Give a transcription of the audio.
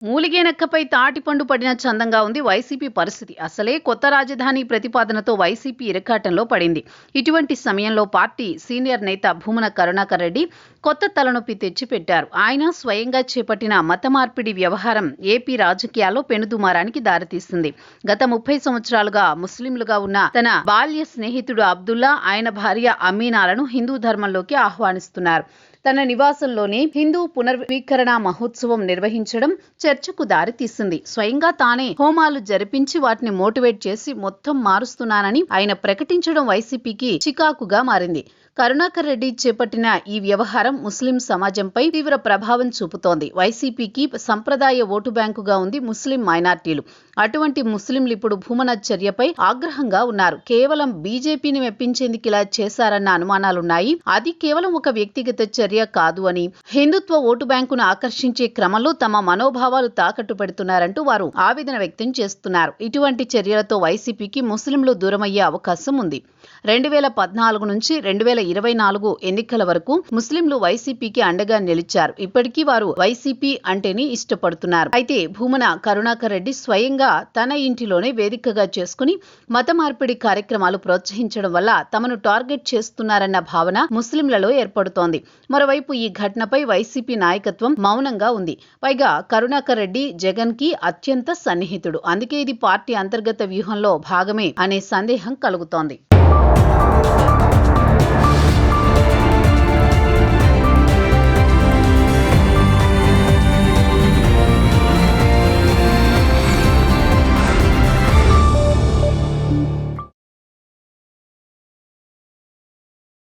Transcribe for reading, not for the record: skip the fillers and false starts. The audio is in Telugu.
మూలిగేనెక్కపై తాటిపండు పడిన చందంగా ఉంది వైసీపీ పరిస్థితి. అసలే కొత్త రాజధాని ప్రతిపాదనతో వైసీపీ ఇరకాటంలో పడింది. ఇటువంటి సమయంలో పార్టీ సీనియర్ నేత భూమన కరుణాకర్ రెడ్డి కొత్త తలనొప్పి తెచ్చిపెట్టారు. ఆయన స్వయంగా చేపట్టిన మత మార్పిడి వ్యవహారం ఏపీ రాజకీయాల్లో పెనుదుమారానికి దారితీస్తుంది. గత 30 సంవత్సరాలుగా ముస్లింలుగా ఉన్న తన బాల్య స్నేహితుడు అబ్దుల్లా, ఆయన భార్య అమీనాలను హిందూ ధర్మంలోకి ఆహ్వానిస్తున్నారు. తన నివాసంలోనే హిందూ పునర్వీకరణ మహోత్సవం నిర్వహించడం చర్చకు దారితీసింది. స్వయంగా తానే హోమాలు జరిపించి వాటిని మోటివేట్ చేసి మొత్తం మారుస్తున్నానని ఆయన ప్రకటించడం వైసీపీకి చికాకుగా మారింది. కరుణాకర్ రెడ్డి చేపట్టిన ఈ వ్యవహారం ముస్లిం సమాజంపై తీవ్ర ప్రభావం చూపుతోంది. వైసీపీకి సంప్రదాయ ఓటు బ్యాంకుగా ఉంది ముస్లిం మైనార్టీలు. అటువంటి ముస్లింలు ఇప్పుడు భూమన చర్యపై ఆగ్రహంగా ఉన్నారు. కేవలం బీజేపీని మెప్పించేందుకు ఇలా చేశారన్న అనుమానాలున్నాయి. అది కేవలం ఒక వ్యక్తిగత చర్య కాదు అని, హిందుత్వ ఓటు బ్యాంకును ఆకర్షించే క్రమంలో తమ మనోభావాలు తాకట్టు పెడుతున్నారంటూ వారు ఆవేదన వ్యక్తం చేస్తున్నారు. ఇటువంటి చర్యలతో వైసీపీకి ముస్లింలు దూరమయ్యే అవకాశం ఉంది. 2014 నుంచి 2024 ఎన్నికల వరకు ముస్లింలు వైసీపీకి అండగా నిలిచారు. ఇప్పటికీ వారు వైసీపీ అంటేనే ఇష్టపడుతున్నారు. అయితే భూమన కరుణాకర్ రెడ్డి స్వయంగా తన ఇంటిలోనే వేదికగా చేసుకుని మత మార్పిడి కార్యక్రమాలు ప్రోత్సహించడం వల్ల తమను టార్గెట్ చేస్తున్నారన్న భావన ముస్లింలలో ఏర్పడుతోంది. మరోవైపు ఈ ఘటనపై వైసీపీ నాయకత్వం మౌనంగా ఉంది. పైగా కరుణాకర్ రెడ్డి జగన్ కి అత్యంత సన్నిహితుడు. అందుకే ఇది పార్టీ అంతర్గత వ్యూహంలో భాగమే అనే సందేహం కలుగుతోంది.